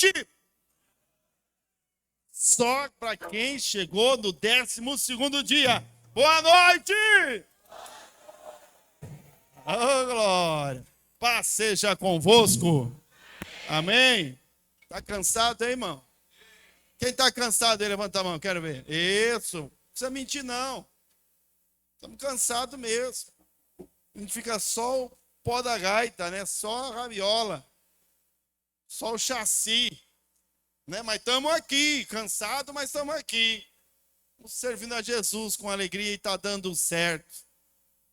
noite! Só para quem chegou no 12º dia. Boa noite! Oh, glória! Paz seja convosco. Amém? Tá cansado aí, irmão? Quem tá cansado aí, levanta a mão, quero ver. Isso, não precisa mentir não. Estamos cansados mesmo. A gente fica só o pó da gaita, né? Só a rabiola. Só o chassi. Né? Mas estamos aqui, cansados, mas estamos aqui. Estamos servindo a Jesus com alegria e está dando certo.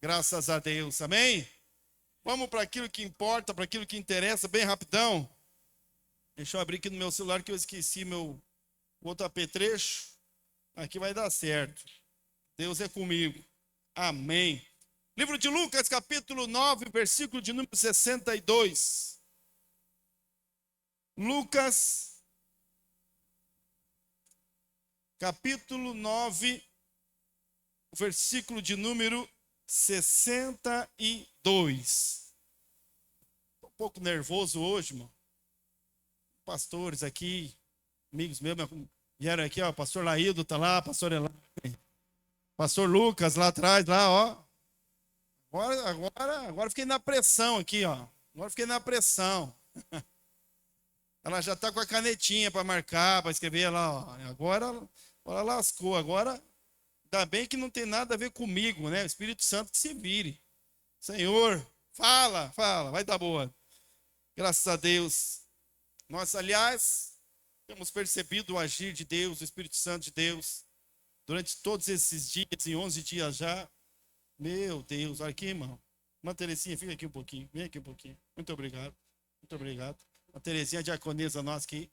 Graças a Deus, amém? Vamos para aquilo que importa, para aquilo que interessa, bem rapidão. Deixa eu abrir aqui no meu celular que eu esqueci meu outro apetrecho. Aqui vai dar certo. Deus é comigo. Amém. Livro de Lucas, capítulo 9, versículo de número 62. Lucas, capítulo 9, versículo de número 62. Estou um pouco nervoso hoje, irmão. Pastores aqui, amigos meus, vieram aqui, ó, pastor Laído está lá, pastor Elane, pastor Lucas lá atrás, lá, ó. Agora fiquei na pressão aqui, ó. Agora fiquei na pressão. Ela já está com a canetinha para marcar, para escrever lá, ó. Agora lascou. Agora, ainda bem que não tem nada a ver comigo, né? O Espírito Santo que se vire. Senhor, fala, vai dar boa. Graças a Deus. Nós, aliás, temos percebido o agir de Deus, o Espírito Santo de Deus, durante todos esses dias, em 11 dias já. Meu Deus, olha aqui, irmão. Uma Terezinha, fica aqui um pouquinho. Vem aqui um pouquinho. Muito obrigado. Muito obrigado. A Terezinha, a diaconisa nossa aqui.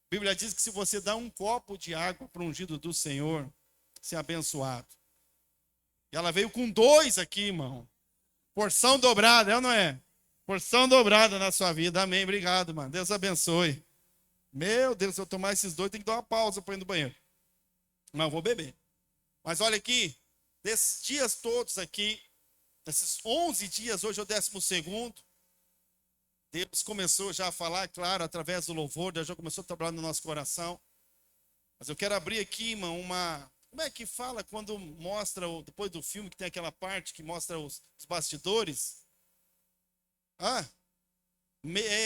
A Bíblia diz que se você dá um copo de água para o ungido do Senhor, você é abençoado. E ela veio com 2 aqui, irmão. Porção dobrada, é ou não é? Porção dobrada na sua vida. Amém. Obrigado, mano. Deus abençoe. Meu Deus, se eu tomar esses 2, tem que dar uma pausa para ir no banheiro. Mas eu vou beber. Mas olha aqui, desses dias todos aqui, desses 11 dias, hoje é o 12º, Deus começou já a falar, claro, através do louvor, Deus já começou a trabalhar no nosso coração. Mas eu quero abrir aqui, irmão, como é que fala quando mostra, depois do filme, que tem aquela parte que mostra os bastidores? É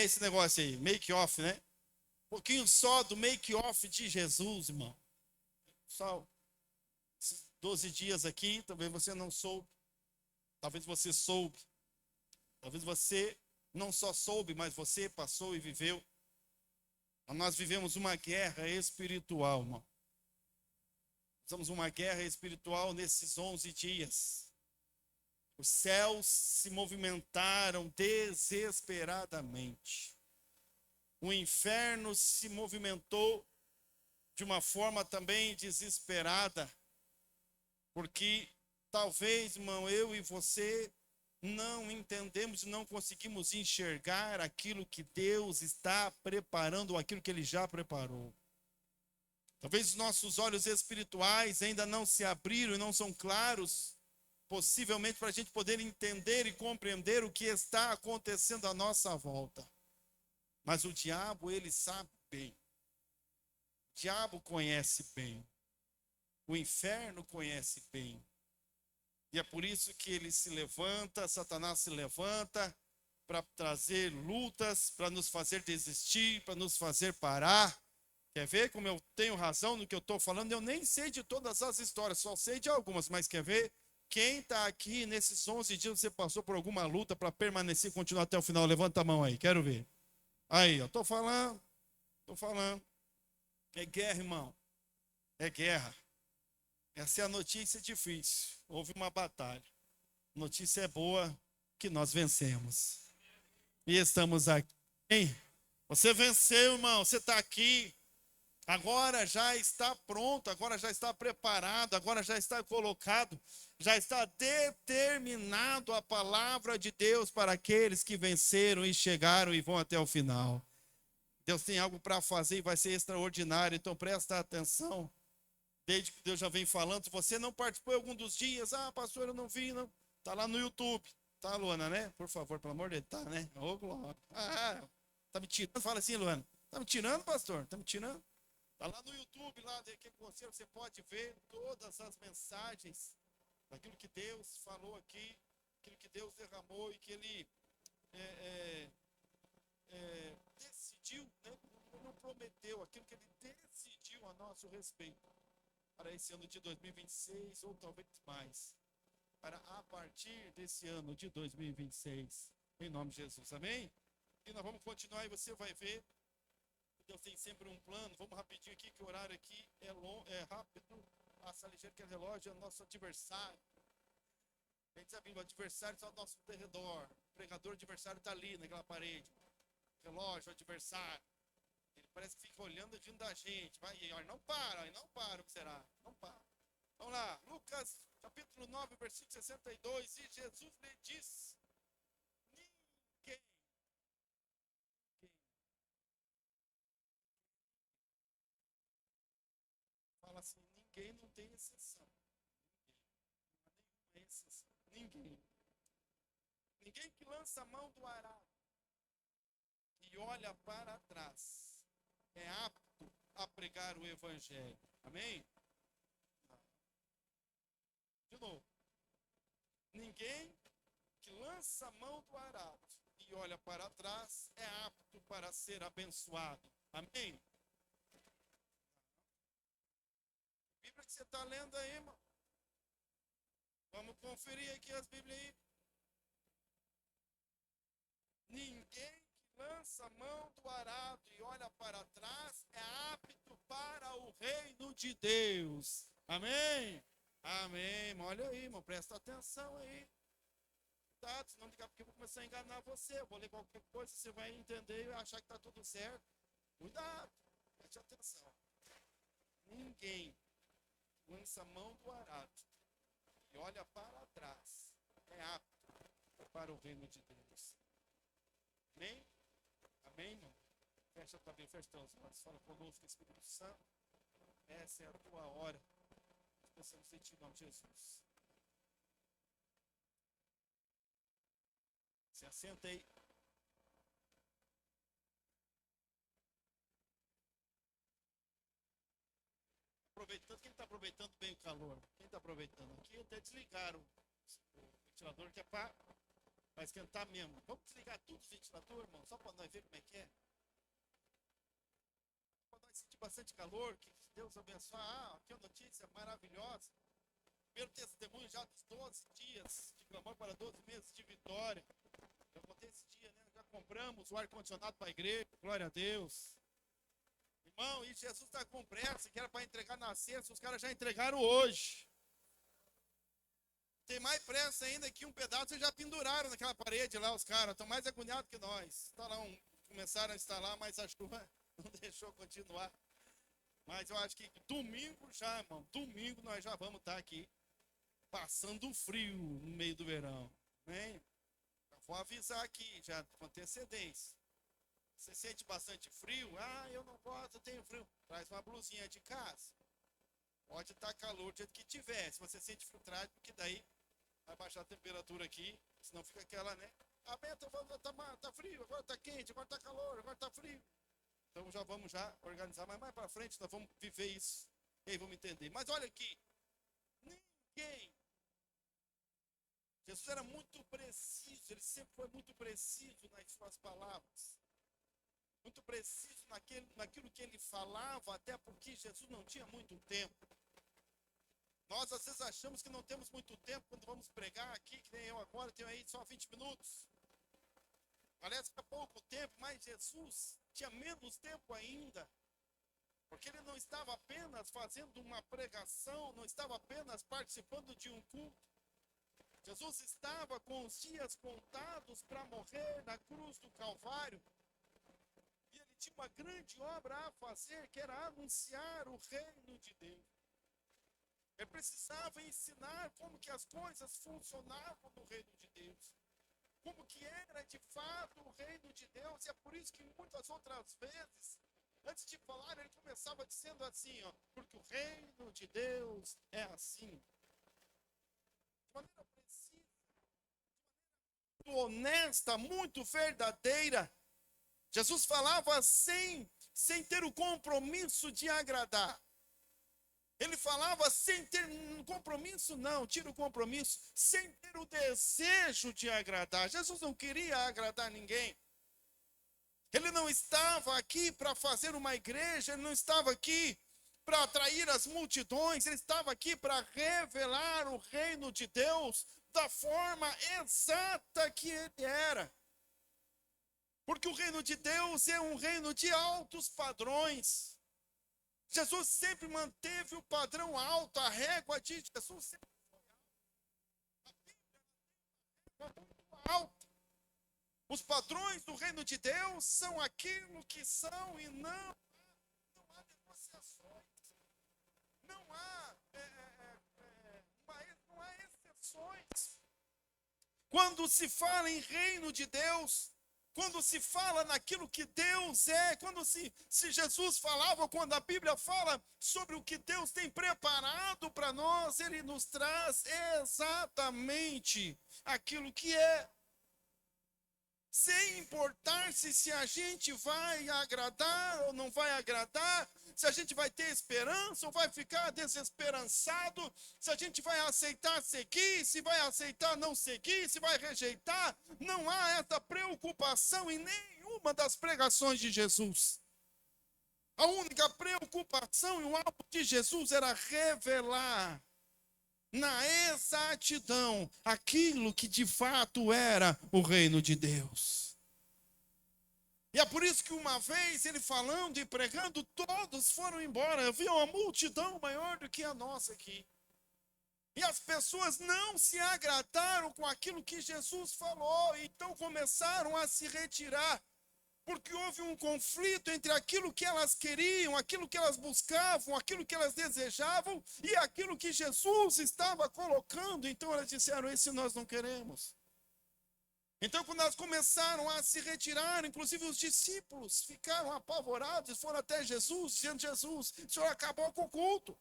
esse negócio aí, make-off, né? Um pouquinho só do make-off de Jesus, irmão. Só esses 12 dias aqui, talvez você não soube. Talvez você soube. Talvez você não só soube, mas você passou e viveu. Nós vivemos uma guerra espiritual, irmão. Estamos uma guerra espiritual nesses 11 dias. Os céus se movimentaram desesperadamente. O inferno se movimentou de uma forma também desesperada. Porque talvez, irmão, eu e você não entendemos e não conseguimos enxergar aquilo que Deus está preparando, ou aquilo que Ele já preparou. Talvez os nossos olhos espirituais ainda não se abriram e não são claros, possivelmente para a gente poder entender e compreender o que está acontecendo à nossa volta. Mas o diabo, ele sabe bem. O diabo conhece bem. O inferno conhece bem. E é por isso que ele se levanta, Satanás se levanta para trazer lutas, para nos fazer desistir, para nos fazer parar. Quer ver como eu tenho razão no que eu estou falando? Eu nem sei de todas as histórias, só sei de algumas, mas quer ver? Quem está aqui nesses 11 dias, você passou por alguma luta para permanecer e continuar até o final? Levanta a mão aí, quero ver. Aí, eu estou falando. É guerra, irmão. É guerra. Essa é a notícia difícil. Houve uma batalha. Notícia é boa que nós vencemos. E estamos aqui. Hein? Você venceu, irmão. Você está aqui. Agora já está pronto, agora já está preparado, agora já está colocado, já está determinado a palavra de Deus para aqueles que venceram e chegaram e vão até o final. Deus tem algo para fazer e vai ser extraordinário, então presta atenção. Desde que Deus já vem falando, se você não participou algum dos dias, pastor, eu não vi, não. Está lá no YouTube. Tá, Luana, né? Por favor, pelo amor de Deus, tá, né? Ô, glória. Tá me tirando? Fala assim, Luana. Tá me tirando, pastor? Tá me tirando? Tá lá no YouTube, lá daquele conselho, você pode ver todas as mensagens daquilo que Deus falou aqui, aquilo que Deus derramou e que Ele é, decidiu, né? Não prometeu, aquilo que Ele decidiu a nosso respeito para esse ano de 2026 ou talvez mais, para a partir desse ano de 2026, em nome de Jesus, amém? E nós vamos continuar e você vai ver. Deus tem sempre um plano. Vamos rapidinho aqui, que o horário aqui é longo, é rápido. Passa ligeiro que é relógio, é o nosso adversário. A gente sabe, o adversário está ao nosso redor. O pregador adversário está ali naquela parede. Relógio, adversário. Ele parece que fica olhando diante da gente. Vai, não para, não para, o que será? Não para. Vamos lá, Lucas capítulo 9, versículo 62. E Jesus lhe disse: ninguém. Fala assim, ninguém, não tem exceção. Ninguém. Não há nenhuma exceção. Ninguém. Ninguém que lança a mão do arado e olha para trás é apto a pregar o evangelho. Amém? De novo. Ninguém que lança a mão do arado e olha para trás é apto para ser abençoado. Amém? Bíblia que você está lendo aí, irmão? Vamos conferir aqui as Bíblias aí. Ninguém que lança a mão do arado e olha para trás é apto para o reino de Deus. Amém? Amém. Olha aí, irmão, presta atenção aí. Cuidado, senão daqui a pouco eu vou começar a enganar você. Eu vou ler qualquer coisa, você vai entender e achar que está tudo certo. Cuidado, preste atenção. Ninguém lança a mão do arado e olha para trás é apto para o reino de Deus. Amém? Amém, irmão? Fecha tua Bíblia, fecha teus olhos, fala conosco, Espírito Santo. Essa é a tua hora. Nós pensamos em ti, em nome de Jesus. Se assenta aí. Aproveitando, quem está aproveitando bem o calor? Quem está aproveitando? Aqui até desligaram o ventilador, que é para esquentar mesmo. Vamos desligar tudo o ventilador, irmão, só para nós ver como é que é. Para nós sentir bastante calor, que Deus abençoe. Aqui é uma notícia maravilhosa. Primeiro testemunho já dos 12 dias de clamor para 12 meses de vitória. Eu contei esse dia, né? Já compramos o ar-condicionado para a igreja, glória a Deus. Irmão, e Jesus está com pressa, que era para entregar na sexta, os caras já entregaram hoje. Tem mais pressa ainda que um pedaço já penduraram naquela parede lá, os caras estão mais agoniados que nós. Tá lá começaram a instalar, mas a chuva não deixou continuar. Mas eu acho que domingo já, irmão, domingo nós já vamos estar aqui, passando frio no meio do verão. Amém? Vou avisar aqui, já com antecedência. Você sente bastante frio? Eu não gosto, eu tenho frio. Traz uma blusinha de casa. Pode estar calor do jeito que tiver. Se você sente frio, traz, porque daí vai baixar a temperatura aqui. Senão fica aquela, né? Bento, tá frio, agora tá quente, agora tá calor, agora tá frio. Então já vamos organizar, mas mais para frente nós vamos viver isso. E aí vamos entender. Mas olha aqui. Ninguém. Jesus era muito preciso, ele sempre foi muito preciso nas suas palavras. Muito preciso naquilo que ele falava, até porque Jesus não tinha muito tempo. Nós às vezes achamos que não temos muito tempo quando vamos pregar aqui, que nem eu agora, tenho aí só 20 minutos. Parece que é pouco tempo, mas Jesus tinha menos tempo ainda. Porque ele não estava apenas fazendo uma pregação, não estava apenas participando de um culto. Jesus estava com os dias contados para morrer na cruz do Calvário. E ele tinha uma grande obra a fazer, que era anunciar o reino de Deus. Ele precisava ensinar como que as coisas funcionavam no reino de Deus. Como que era de fato o reino de Deus. E é por isso que muitas outras vezes, antes de falar, ele começava dizendo assim, porque o reino de Deus é assim. De maneira precisa, de maneira muito honesta, muito verdadeira. Jesus falava sem sem ter o compromisso de agradar. Ele falava sem ter compromisso, não, tira o compromisso, sem ter o desejo de agradar. Jesus não queria agradar ninguém. Ele não estava aqui para fazer uma igreja, ele não estava aqui para atrair as multidões, ele estava aqui para revelar o reino de Deus da forma exata que ele era. Porque o reino de Deus é um reino de altos padrões. Jesus sempre manteve o padrão alto, a régua de Jesus sempre foi alta. Os padrões do reino de Deus são aquilo que são e não há negociações, não há exceções. Quando se fala em reino de Deus, quando se fala naquilo que Deus é, se Jesus falava, quando a Bíblia fala sobre o que Deus tem preparado para nós, Ele nos traz exatamente aquilo que é. Sem importar se a gente vai agradar ou não vai agradar, se a gente vai ter esperança ou vai ficar desesperançado, se a gente vai aceitar seguir, se vai aceitar não seguir, se vai rejeitar, não há essa preocupação em nenhuma das pregações de Jesus. A única preocupação e o alvo de Jesus era revelar na exatidão aquilo que de fato era o reino de Deus. E é por isso que uma vez ele falando e pregando, todos foram embora. Havia uma multidão maior do que a nossa aqui. E as pessoas não se agradaram com aquilo que Jesus falou, então começaram a se retirar. Porque houve um conflito entre aquilo que elas queriam, aquilo que elas buscavam, aquilo que elas desejavam e aquilo que Jesus estava colocando. Então elas disseram, esse nós não queremos. Então quando elas começaram a se retirar, inclusive os discípulos ficaram apavorados, foram até Jesus, dizendo, Jesus, o Senhor acabou com o culto. O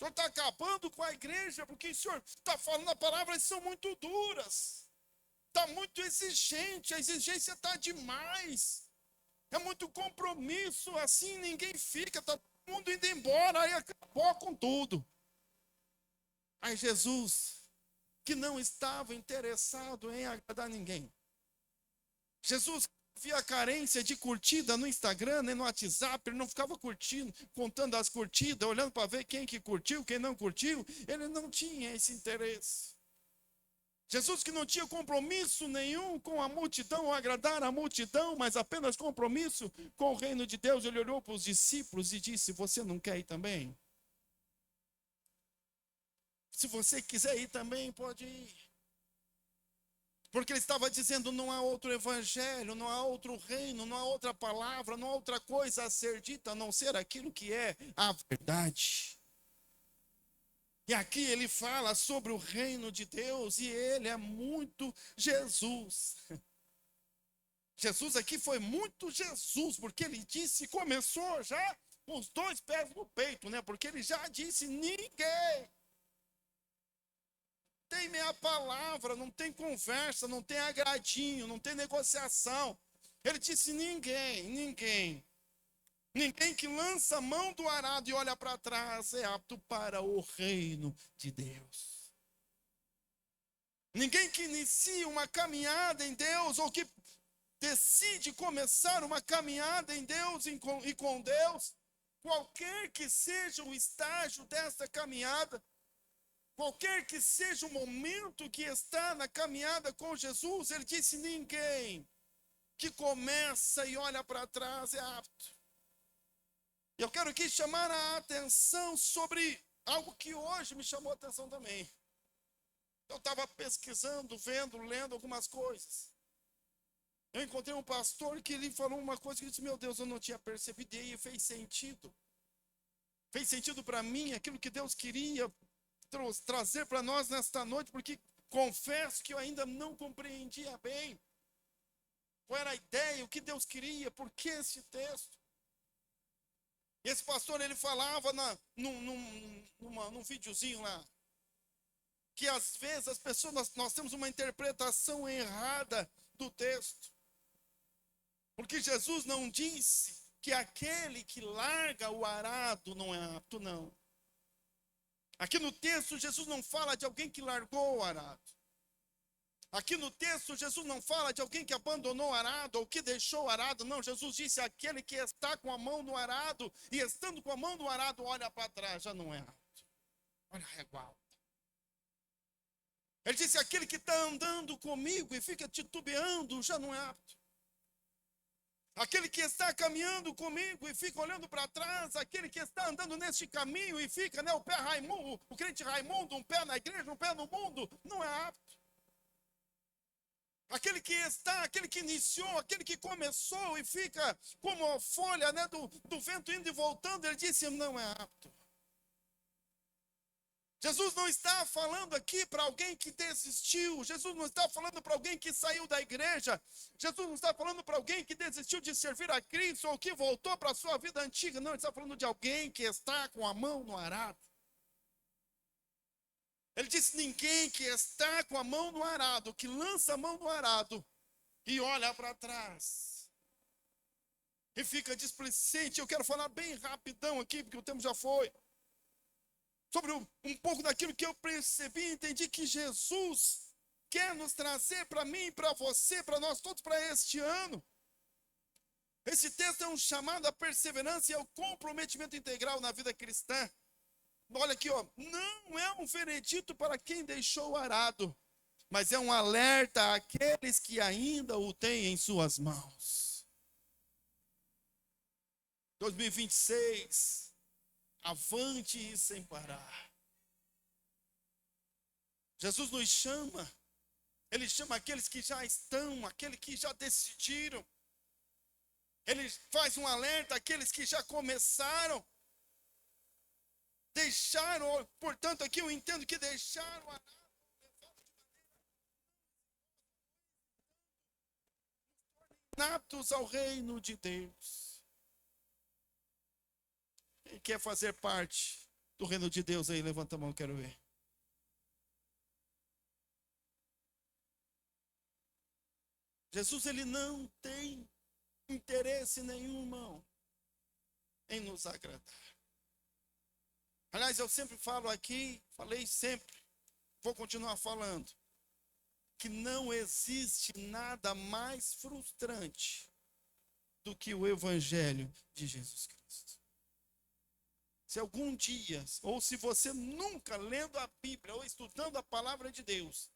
Senhor está acabando com a igreja, porque o Senhor está falando a palavras que são muito duras. Está muito exigente, a exigência está demais. É muito compromisso, assim ninguém fica, está todo mundo indo embora, aí acabou com tudo. Aí Jesus, que não estava interessado em agradar ninguém. Jesus via a carência de curtida no Instagram, nem no WhatsApp, ele não ficava curtindo, contando as curtidas, olhando para ver quem que curtiu, quem não curtiu, ele não tinha esse interesse. Jesus que não tinha compromisso nenhum com a multidão, ou agradar a multidão, mas apenas compromisso com o reino de Deus, ele olhou para os discípulos e disse, você não quer ir também? Se você quiser ir também, pode ir. Porque ele estava dizendo, não há outro evangelho, não há outro reino, não há outra palavra, não há outra coisa a ser dita, a não ser aquilo que é a verdade. E aqui ele fala sobre o reino de Deus e ele é muito Jesus. Jesus aqui foi muito Jesus, porque ele disse, começou já com os dois pés no peito, né? Porque ele já disse, ninguém tem meia palavra, não tem conversa, não tem agradinho, não tem negociação. Ele disse, ninguém que lança a mão do arado e olha para trás é apto para o reino de Deus. Ninguém que inicia uma caminhada em Deus ou que decide começar uma caminhada em Deus e com Deus, qualquer que seja o estágio dessa caminhada, qualquer que seja o momento que está na caminhada com Jesus, ele disse, ninguém que começa e olha para trás é apto. Eu quero aqui chamar a atenção sobre algo que hoje me chamou a atenção também. Eu estava pesquisando, vendo, lendo algumas coisas. Eu encontrei um pastor que ele falou uma coisa que eu disse, meu Deus, eu não tinha percebido, e aí fez sentido. Fez sentido para mim, aquilo que Deus queria trazer para nós nesta noite, porque confesso que eu ainda não compreendia bem qual era a ideia, o que Deus queria, por que esse texto. Esse pastor, ele falava num videozinho lá, que às vezes as pessoas, nós temos uma interpretação errada do texto. Porque Jesus não disse que aquele que larga o arado não é apto, não. Aqui no texto, Jesus não fala de alguém que largou o arado. Aqui no texto, Jesus não fala de alguém que abandonou o arado ou que deixou o arado. Não, Jesus disse aquele que está com a mão no arado e estando com a mão no arado, olha para trás, já não é apto. Olha a régua alta. Ele disse aquele que está andando comigo e fica titubeando, já não é apto. Aquele que está caminhando comigo e fica olhando para trás, aquele que está andando neste caminho e fica, o pé Raimundo, o crente Raimundo, um pé na igreja, um pé no mundo, não é apto. Aquele que está, aquele que iniciou, aquele que começou e fica como a folha do vento indo e voltando, ele disse, não é apto. Jesus não está falando aqui para alguém que desistiu. Jesus não está falando para alguém que saiu da igreja. Jesus não está falando para alguém que desistiu de servir a Cristo ou que voltou para a sua vida antiga. Não, ele está falando de alguém que está com a mão no arado. Ele disse, ninguém que está com a mão no arado, que lança a mão no arado e olha para trás e fica displicente. Eu quero falar bem rapidão aqui, porque o tempo já foi. Sobre um pouco daquilo que eu percebi e entendi que Jesus quer nos trazer para mim, para você, para nós todos, para este ano. Esse texto é um chamado à perseverança e ao comprometimento integral na vida cristã. Olha aqui, não é um veredito para quem deixou o arado, mas é um alerta àqueles que ainda o têm em suas mãos. 2026... avante e sem parar. Jesus nos chama. Ele chama aqueles que já estão, aqueles que já decidiram. Ele faz um alerta àqueles que já começaram. Deixaram, portanto, aqui eu entendo que deixaram a aptos ao reino de Deus. Quem quer fazer parte do reino de Deus aí? Levanta a mão, quero ver. Jesus, ele não tem interesse nenhum, irmão, em nos agradar. Aliás, eu sempre falo aqui, falei sempre, vou continuar falando, que não existe nada mais frustrante do que o evangelho de Jesus Cristo. Se algum dia, ou se você nunca lendo a Bíblia ou estudando a palavra de Deus,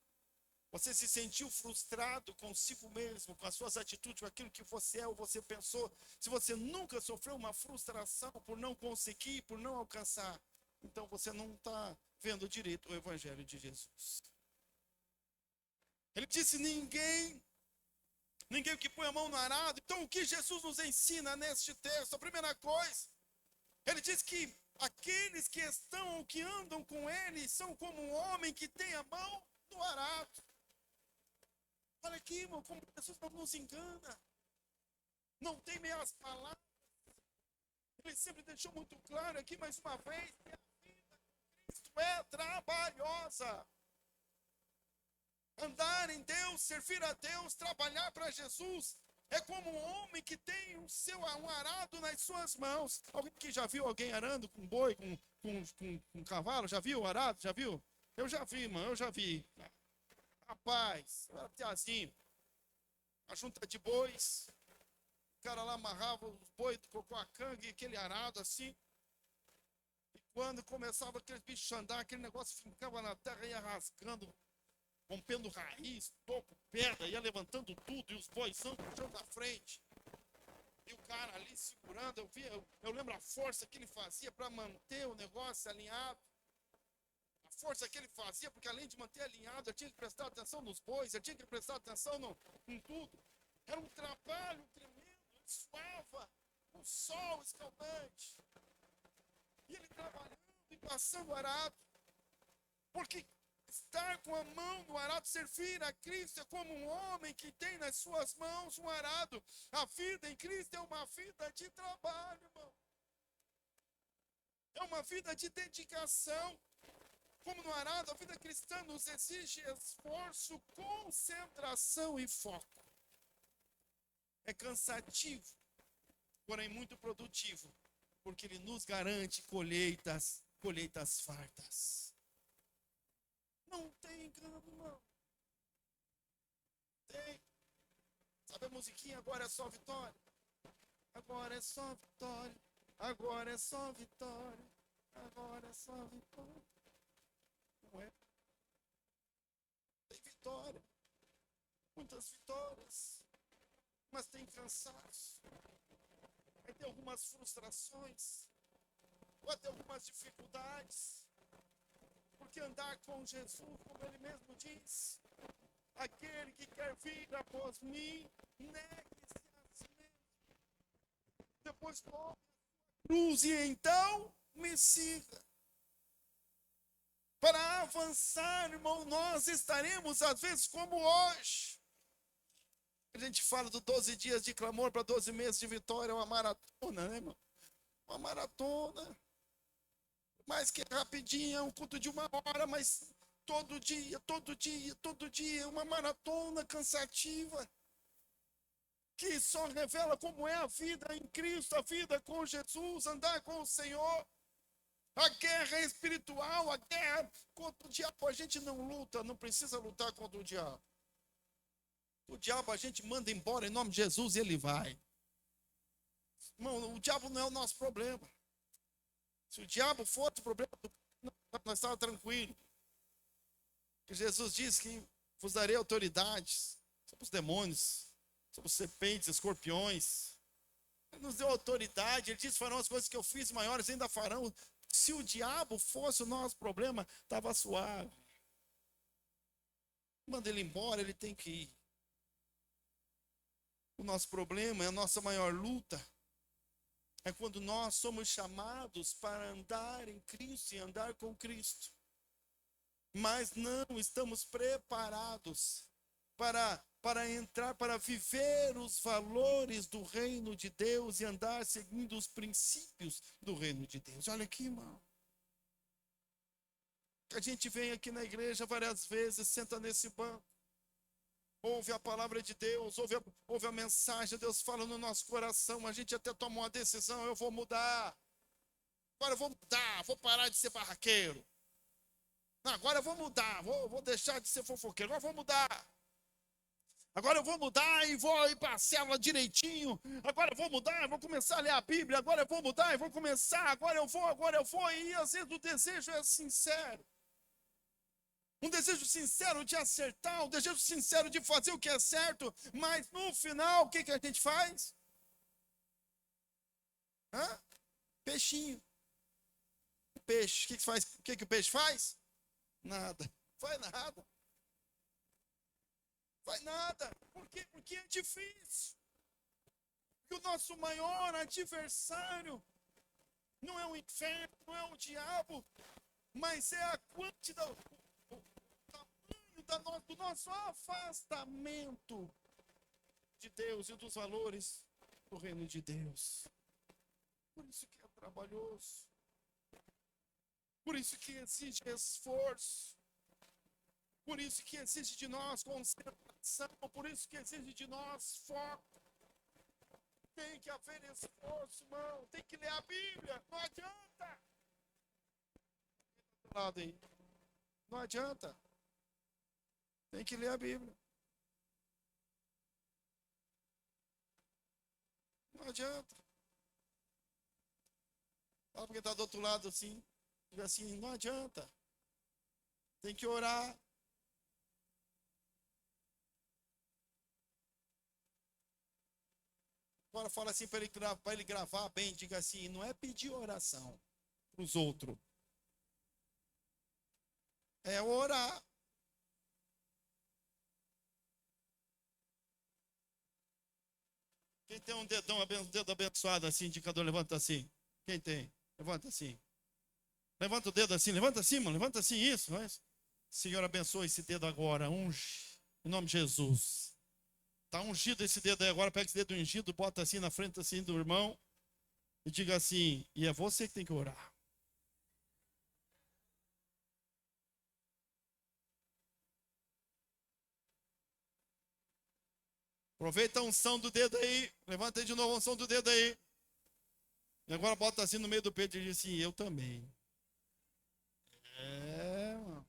você se sentiu frustrado consigo mesmo, com as suas atitudes, com aquilo que você é ou você pensou, se você nunca sofreu uma frustração por não conseguir, por não alcançar, então você não está vendo direito o evangelho de Jesus. Ele disse, ninguém que põe a mão no arado. Então o que Jesus nos ensina neste texto? A primeira coisa, ele diz que aqueles que estão ou que andam com ele são como um homem que tem a mão no arado. Olha aqui, irmão, como Jesus não nos engana. Não tem meias palavras. Ele sempre deixou muito claro aqui, mais uma vez, que a vida de Cristo é trabalhosa. Andar em Deus, servir a Deus, trabalhar para Jesus, é como um homem que tem um arado nas suas mãos. Alguém que já viu alguém arando com boi, com cavalo? Já viu o arado? Já viu? Eu já vi, irmão, eu já vi. Rapaz, eu era piazinho. A junta de bois, o cara lá amarrava os bois, colocou a canga e aquele arado assim. E quando começava aqueles bichos a andar, aquele negócio ficava na terra e ia rasgando, rompendo raiz, topo, pedra, ia levantando tudo, e os boizão puxando da frente. E o cara ali segurando, eu lembro a força que ele fazia para manter o negócio alinhado. A força que ele fazia, porque além de manter alinhado, eu tinha que prestar atenção nos bois, eu tinha que prestar atenção em tudo. Era um trabalho tremendo, ele suava, o sol escaldante. E ele trabalhando e passando o arado, porque estar com a mão no arado, servir a Cristo é como um homem que tem nas suas mãos um arado. A vida em Cristo é uma vida de trabalho, irmão. É uma vida de dedicação. Como no arado, a vida cristã nos exige esforço, concentração e foco. É cansativo porém muito produtivo, porque ele nos garante colheitas fartas. Não tem engano, não. Tem. Sabe a musiquinha? Agora é só vitória. Agora é só vitória. Agora é só vitória. Agora é só vitória. Não é? Tem vitória. Muitas vitórias. Mas tem cansaço. Vai ter algumas frustrações. Vai ter algumas dificuldades. Porque andar com Jesus, como ele mesmo diz, aquele que quer vir após mim, negue-se a si mesmo. Depois tome a cruz e então me siga. Para avançar, irmão, nós estaremos às vezes como hoje. A gente fala dos 12 dias de clamor para 12 meses de vitória, é uma maratona, né, irmão? Uma maratona. Mais que rapidinho, é um culto de 1 hora, mas todo dia, uma maratona cansativa. Que só revela como é a vida em Cristo, a vida com Jesus, andar com o Senhor. A guerra é espiritual, a guerra contra o diabo. A gente não luta, não precisa lutar contra o diabo. O diabo a gente manda embora em nome de Jesus e ele vai. Irmão, o diabo não é o nosso problema. Se o diabo fosse o problema, nós estávamos tranquilos. Porque Jesus disse que vos darei autoridades sobre os demônios, sobre os serpentes, escorpiões. Ele nos deu autoridade, ele disse: farão as coisas que eu fiz, maiores ainda farão. Se o diabo fosse o nosso problema, estava suave. Manda ele embora, ele tem que ir. O nosso problema, a nossa maior luta, é quando nós somos chamados para andar em Cristo e andar com Cristo. Mas não estamos preparados para entrar, para viver os valores do reino de Deus e andar seguindo os princípios do reino de Deus. Olha aqui, irmão. A gente vem aqui na igreja várias vezes, senta nesse banco, ouve a palavra de Deus, ouve a mensagem, Deus fala no nosso coração, a gente até toma uma decisão: eu vou mudar. Agora eu vou mudar, vou parar de ser barraqueiro. Não, agora eu vou mudar, vou deixar de ser fofoqueiro, agora eu vou mudar. Agora eu vou mudar e vou ir para a célula direitinho. Agora eu vou mudar, eu vou começar a ler a Bíblia. Agora eu vou mudar e vou começar. Agora eu vou. E às vezes o desejo é sincero. Um desejo sincero de acertar, um desejo sincero de fazer o que é certo. Mas no final, o que a gente faz? Peixinho. O peixe, o que faz? O que o peixe faz? Nada. Faz nada. Faz nada. Por quê? Porque é difícil. Porque o nosso maior adversário não é o inferno, não é o diabo, mas é a quantidade, o tamanho do nosso afastamento de Deus e dos valores do reino de Deus. Por isso que é trabalhoso. Por isso que exige esforço. Por isso que exige de nós concentração. Por isso que exige de nós foco. Tem que haver esforço, irmão. Tem que ler a Bíblia. Não adianta. Não adianta. Tem que ler a Bíblia. Não adianta. Fala porque está do outro lado assim. Diga assim: não adianta. Tem que orar. Agora fala assim para ele gravar bem. Diga assim: não é pedir oração para os outros. É orar. Quem tem um dedo abençoado assim, indicador, levanta assim. Quem tem? Levanta assim. Levanta o dedo assim, levanta assim, mano. Levanta assim, isso. Senhor, abençoa esse dedo agora. Unge. Em nome de Jesus. Está ungido esse dedo aí agora. Pega esse dedo ungido, bota assim na frente assim do irmão. E diga assim: e é você que tem que orar. Aproveita a unção do dedo aí. Levanta aí de novo a unção do dedo aí. E agora bota assim no meio do peito e diz assim, eu também. Mano.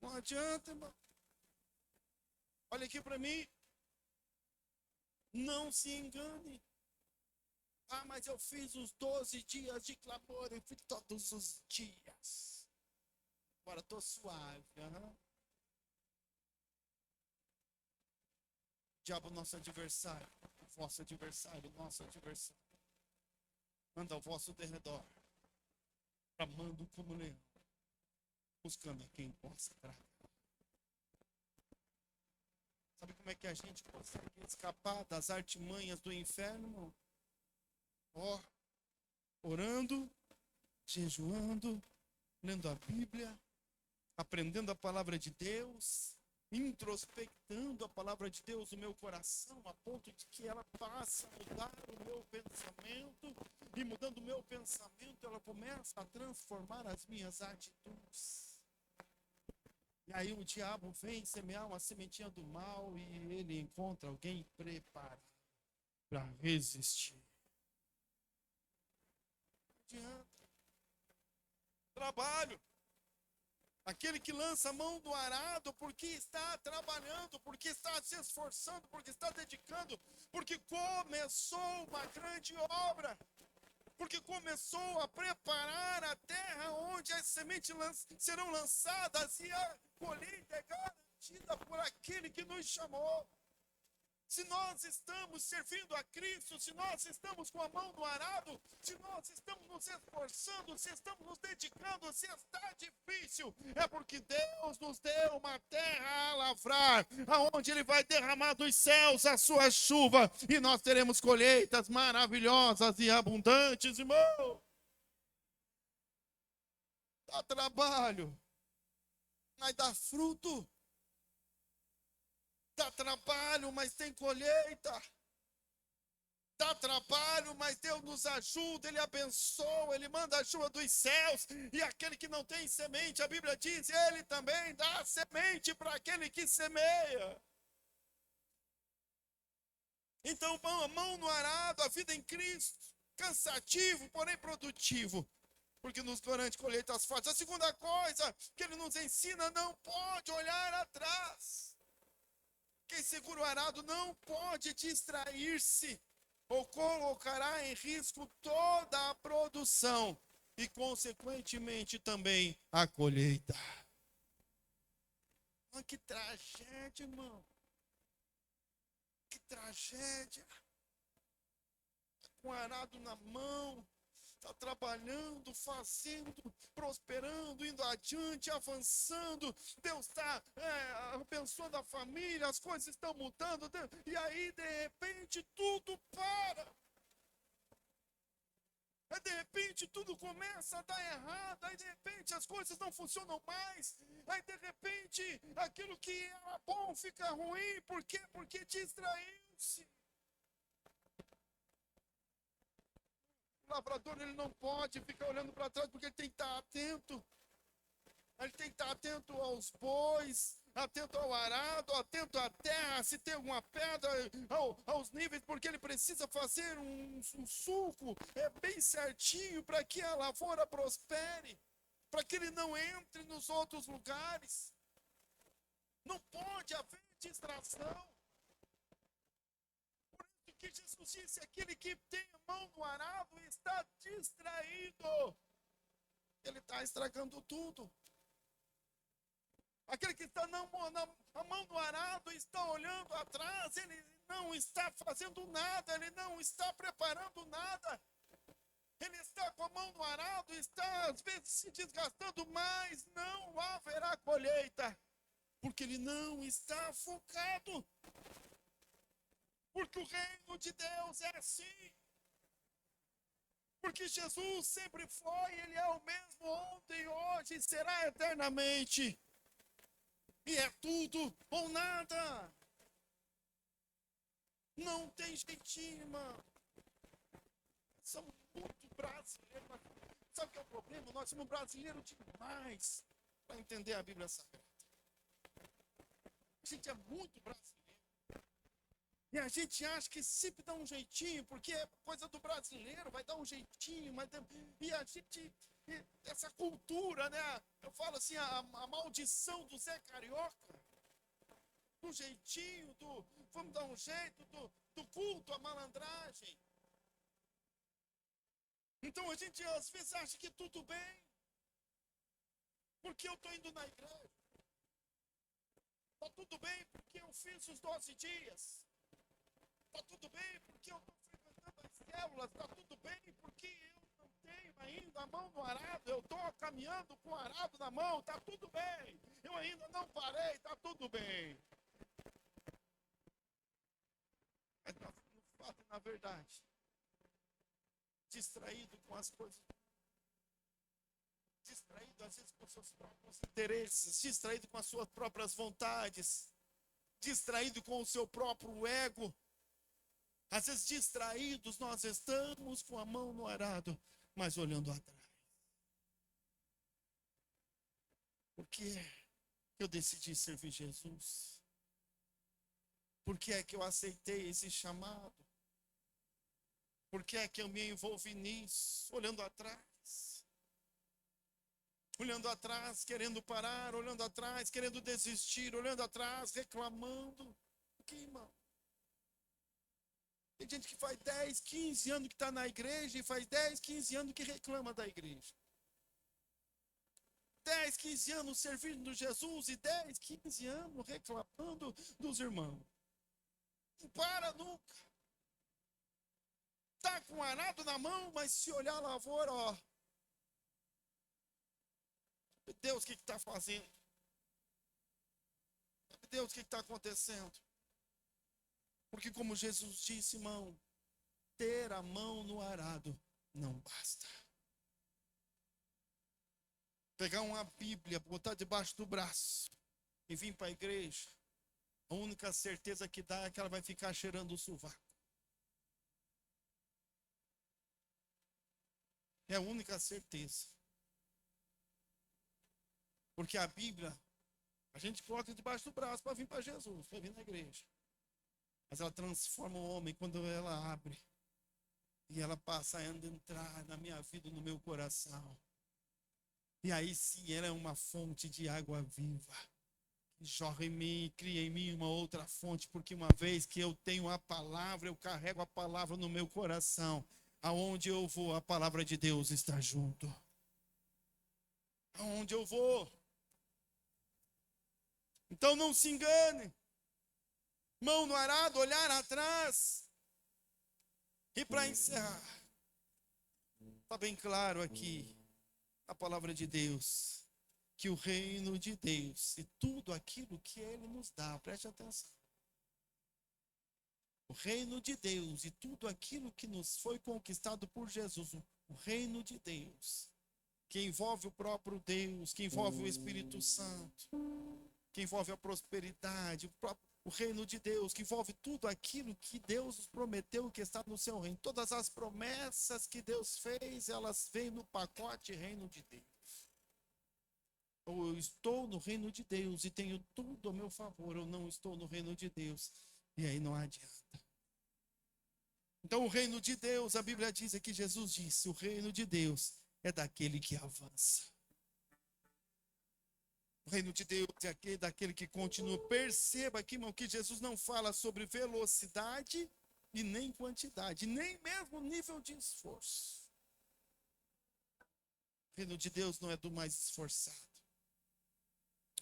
Não adianta, irmão. Olha aqui para mim. Não se engane. Ah, mas eu fiz os 12 dias de clamor, eu fiz todos os dias. Agora estou suave. Uhum. Diabo, nosso adversário, vosso adversário, nosso adversário, anda ao vosso derredor, bramando como leão, buscando a quem possa tragar. Sabe como é que a gente consegue escapar das artimanhas do inferno? Ó, orando, jejuando, lendo a Bíblia, aprendendo a palavra de Deus, introspectando a palavra de Deus no meu coração, a ponto de que ela passe a mudar o meu pensamento, e mudando o meu pensamento, ela começa a transformar as minhas atitudes. E aí o diabo vem semear uma sementinha do mal e ele encontra alguém preparado para resistir. Não adianta. Trabalho. Aquele que lança a mão do arado porque está trabalhando, porque está se esforçando, porque está dedicando, porque começou uma grande obra, porque começou a preparar a terra onde as sementes serão lançadas e a colheita é garantida por aquele que nos chamou. Se nós estamos servindo a Cristo, se nós estamos com a mão no arado, se nós estamos nos esforçando, se estamos nos dedicando, se está difícil, é porque Deus nos deu uma terra a lavrar, aonde Ele vai derramar dos céus a sua chuva, e nós teremos colheitas maravilhosas e abundantes, irmão. Dá trabalho, mas dá fruto. Dá trabalho, mas tem colheita. Dá trabalho, mas Deus nos ajuda, Ele abençoa, Ele manda a chuva dos céus. E aquele que não tem semente, a Bíblia diz, Ele também dá semente para aquele que semeia. Então, a mão no arado, a vida em Cristo, cansativo, porém produtivo, porque nos garante colheitas fortes. A segunda coisa que Ele nos ensina, não pode olhar atrás. Quem segura o arado não pode distrair-se ou colocará em risco toda a produção e, consequentemente, também a colheita. Mas que tragédia, irmão. Que tragédia. Com o arado na mão, está trabalhando, fazendo, prosperando, indo adiante, avançando. Deus está abençoando a família, as coisas estão mudando. E aí, de repente, tudo para. Aí, de repente, tudo começa a dar errado. Aí, de repente, as coisas não funcionam mais. Aí, de repente, aquilo que era bom fica ruim. Por quê? Porque distraiu-se. O lavrador, ele não pode ficar olhando para trás, porque ele tem que estar atento. Ele tem que estar atento aos bois, atento ao arado, atento à terra, se tem alguma pedra, aos níveis, porque ele precisa fazer um sulco bem certinho para que a lavoura prospere, para que ele não entre nos outros lugares. Não pode haver distração. Que Jesus disse, aquele que tem a mão no arado está distraído. Ele está estragando tudo. Aquele que está a mão no arado está olhando atrás, ele não está fazendo nada, ele não está preparando nada. Ele está com a mão no arado, está às vezes se desgastando, mas não haverá colheita, porque ele não está focado. Porque o reino de Deus é assim. Porque Jesus sempre foi, Ele é o mesmo ontem, hoje e será eternamente. E é tudo ou nada. Não tem jeitinho, irmão. Somos muito brasileiros. Sabe o que é o problema? Nós somos brasileiros demais para entender a Bíblia Sagrada. A gente é muito brasileiro. E a gente acha que sempre dá um jeitinho, porque é coisa do brasileiro, vai dar um jeitinho, e a gente, essa cultura, né? Eu falo assim, a maldição do Zé Carioca, do jeitinho, vamos dar um jeito, do culto à malandragem. Então a gente às vezes acha que tudo bem, porque eu estou indo na igreja. Está tudo bem porque eu fiz os 12 dias. Está tudo bem porque eu estou frequentando as células. Está tudo bem porque eu não tenho ainda a mão no arado. Eu estou caminhando com o arado na mão. Está tudo bem. Eu ainda não parei. Está tudo bem. Mas no fato e na verdade, distraído com as coisas, distraído às vezes com seus próprios interesses, distraído com as suas próprias vontades, distraído com o seu próprio ego. Às vezes distraídos nós estamos com a mão no arado, mas olhando atrás. Por que eu decidi servir Jesus? Por que é que eu aceitei esse chamado? Por que é que eu me envolvi nisso? Olhando atrás. Olhando atrás, querendo parar, olhando atrás, querendo desistir, olhando atrás, reclamando. Por que, irmão? Tem gente que faz 10, 15 anos que está na igreja e faz 10, 15 anos que reclama da igreja. 10, 15 anos servindo Jesus e 10, 15 anos reclamando dos irmãos. Não para nunca. Está com o arado na mão, mas se olhar a lavoura, ó. Deus, o que está fazendo? Deus, o que está acontecendo? Porque como Jesus disse, irmão, ter a mão no arado não basta. Pegar uma Bíblia, botar debaixo do braço e vir para a igreja, a única certeza que dá é que ela vai ficar cheirando o sovaco. É a única certeza. Porque a Bíblia, a gente coloca debaixo do braço para vir para Jesus, para vir na igreja. Mas ela transforma o homem quando ela abre. E ela passa a entrar na minha vida, no meu coração. E aí sim, ela é uma fonte de água viva. Que jorra em mim, cria em mim uma outra fonte. Porque uma vez que eu tenho a palavra, eu carrego a palavra no meu coração. Aonde eu vou, a palavra de Deus está junto. Aonde eu vou. Então não se engane. Mão no arado, olhar atrás. E para encerrar, está bem claro aqui a palavra de Deus, que o reino de Deus e tudo aquilo que Ele nos dá, preste atenção. O reino de Deus e tudo aquilo que nos foi conquistado por Jesus, o reino de Deus, que envolve o próprio Deus, que envolve o Espírito Santo, que envolve a prosperidade, o reino de Deus, que envolve tudo aquilo que Deus nos prometeu que está no seu reino. Todas as promessas que Deus fez, elas vêm no pacote reino de Deus. Ou eu estou no reino de Deus e tenho tudo a meu favor, ou não estou no reino de Deus. E aí não adianta. Então o reino de Deus, a Bíblia diz aqui, Jesus disse, o reino de Deus é daquele que avança. O reino de Deus é daquele que continua. Perceba aqui, irmão, que Jesus não fala sobre velocidade e nem quantidade, nem mesmo nível de esforço. O reino de Deus não é do mais esforçado.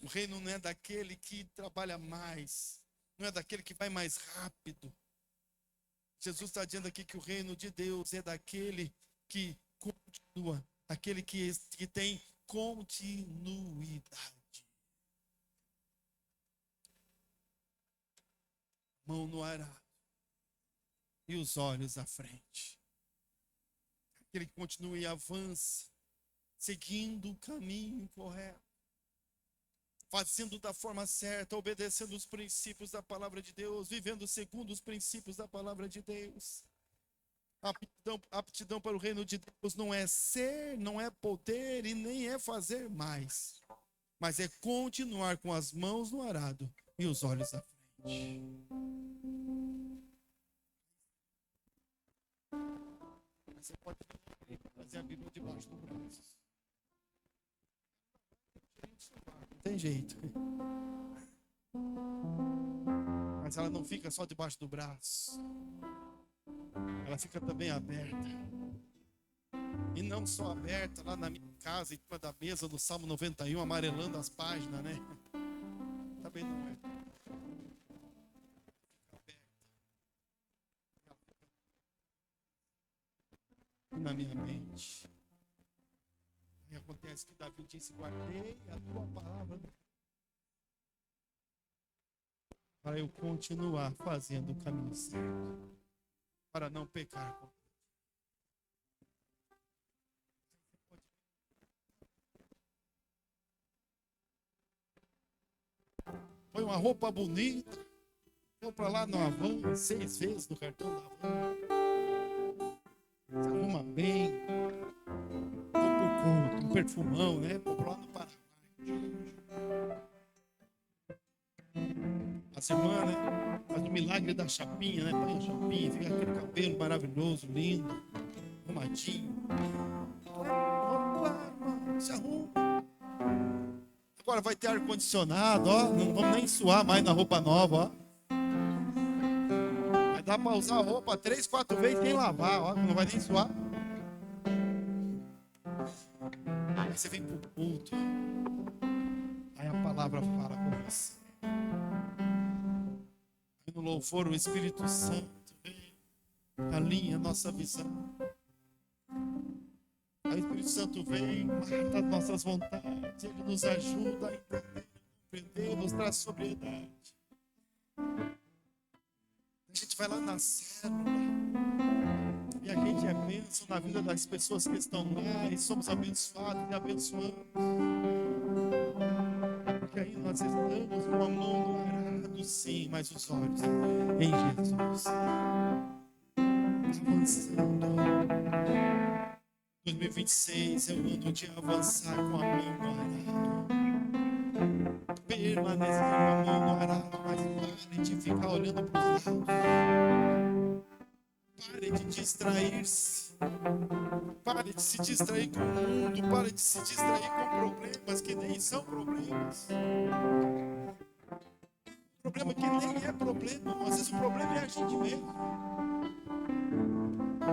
O reino não é daquele que trabalha mais, não é daquele que vai mais rápido. Jesus está dizendo aqui que o reino de Deus é daquele que continua, aquele que tem continuidade. Mão no arado e os olhos à frente. Aquele que continua e avança, seguindo o caminho correto, fazendo da forma certa, obedecendo os princípios da palavra de Deus, vivendo segundo os princípios da palavra de Deus. Aptidão para o reino de Deus não é ser, não é poder e nem é fazer mais, mas é continuar com as mãos no arado e os olhos à frente. Você pode fazer a Bíblia debaixo do braço. Não tem jeito. Mas ela não fica só debaixo do braço. Ela fica também aberta. E não só aberta, lá na minha casa, em cima da mesa do Salmo 91, amarelando as páginas, né? Também não é. Na minha mente. E acontece que Davi disse: guardei a tua palavra para eu continuar fazendo o caminho certo, para não pecar. Põe uma roupa bonita, compra lá no Avon 6 vezes no cartão da Avon, se arruma bem, um perfumão, né? Compra lá no Paraguai. A semana, né? Faz o milagre da chapinha, né? Põe a chapinha, fica aquele cabelo maravilhoso, lindo, arrumadinho. Vamos lá, irmão, se arruma. Agora vai ter ar-condicionado, ó. Não vamos nem suar mais na roupa nova, ó. Vai dar para usar a roupa 3, 4 vezes sem lavar, ó. Não vai nem suar. Aí você vem pro culto. Aí a palavra fala com você. Aí no louvor o Espírito Santo vem, alinha a nossa visão. Aí o Espírito Santo vem, mata as nossas vontades, ele nos ajuda a entender, compreender, nos traz sobriedade. A gente vai lá na célula e a gente é bênção na vida das pessoas que estão lá e somos abençoados e abençoamos. Porque aí nós estamos com a mão no arado, sim, mas os olhos em Jesus. Avançando. 2026 é o ano de avançar com a mão no arado. Permanecer com a mão no arado, mas pare de ficar olhando para os lados. Pare de distrair-se. Pare de se distrair com o mundo. Pare de se distrair com problemas que nem são problemas. Problema que nem é problema. Às vezes o problema é a gente mesmo.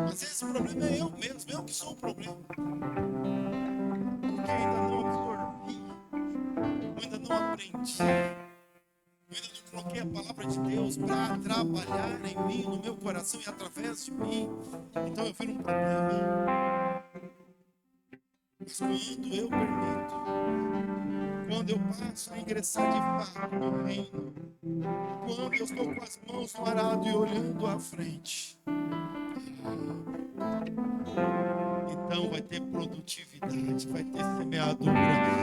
Às vezes o problema é eu mesmo, eu que sou o problema. Porque ainda não absorvi, ainda não aprendi, ainda não coloquei a palavra de Deus para trabalhar em mim, no meu coração e através de mim. Então eu viro um problema. Mas quando eu permito, quando eu passo a ingressar de fato no reino, quando eu estou com as mãos no arado e olhando à frente, então vai ter produtividade, vai ter semeadura,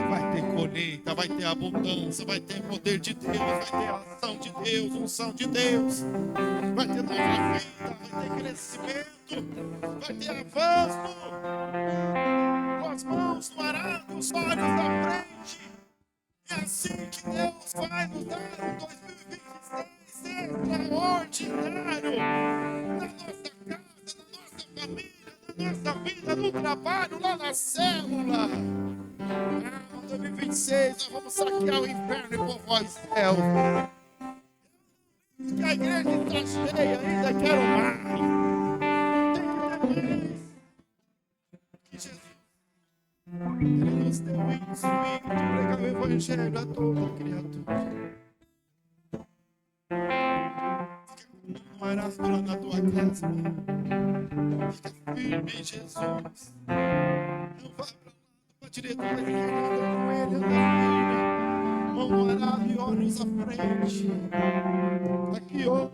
vai ter colheita, vai ter abundância, vai ter poder de Deus, vai ter ação de Deus, unção de Deus, vai ter nova vida, vai ter crescimento, vai ter avanço, com as mãos no arado, os olhos na frente. É assim que Deus vai nos dar um 2026 extraordinário na nossa casa, na nossa família, nossa vida, no trabalho, lá na célula. Em 2026 nós vamos saquear o inferno e povoar os céus. Que a igreja está cheia ainda, quero mais. Tem que ter mais. Que Jesus, Ele nos deu o Espírito para pregar o Evangelho a toda criatura. Fica com o arado lá na tua casa. Fica firme em Jesus. Não vá para lá, para a direita, para a esquerda, anda com ele, anda firme. Mão no arado e olhos à frente. Aqui, ó.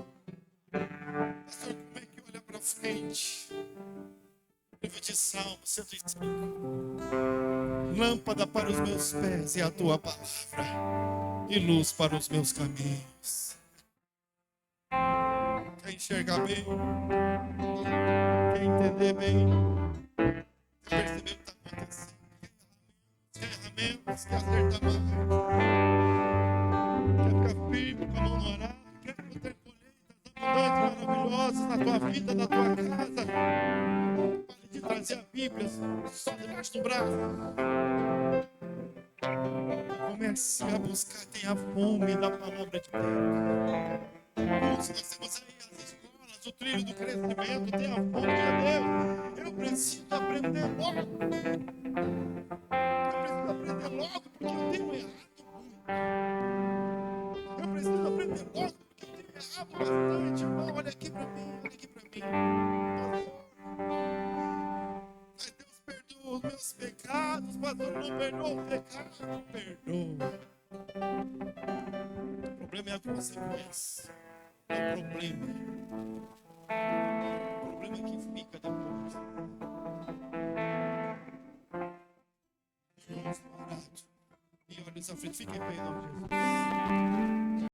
Pastor, como é que olha para frente? Livro de Salmo 105. Lâmpada para os meus pés é a tua palavra, e luz para os meus caminhos. Quer enxergar bem? Quer entender bem? Quer perceber o que está acontecendo? Quer ferramentas? Quer acertar mais? Quer ficar firme com a mão no arado? Quer ter colheitas abundantes, maravilhosas na tua vida, na tua casa? Pare de trazer a Bíblia só debaixo do braço. Comece a buscar, tenha fome da palavra de Deus. Nós temos aí as escolas, o trilho do crescimento, tenha fome de Deus. Eu preciso aprender logo. Eu preciso aprender logo porque eu tenho errado muito. Eu preciso aprender logo porque eu tenho errado bastante, irmão. Olha aqui para mim, olha aqui para mim. Mas Deus perdoa os meus pecados, pastor, não perdoa o pecado, perdoa. O problema é a consequência. É o problema. O problema é que fica depois. Vamos parar. E olha essa frente, fiquem bem, não, Jesus.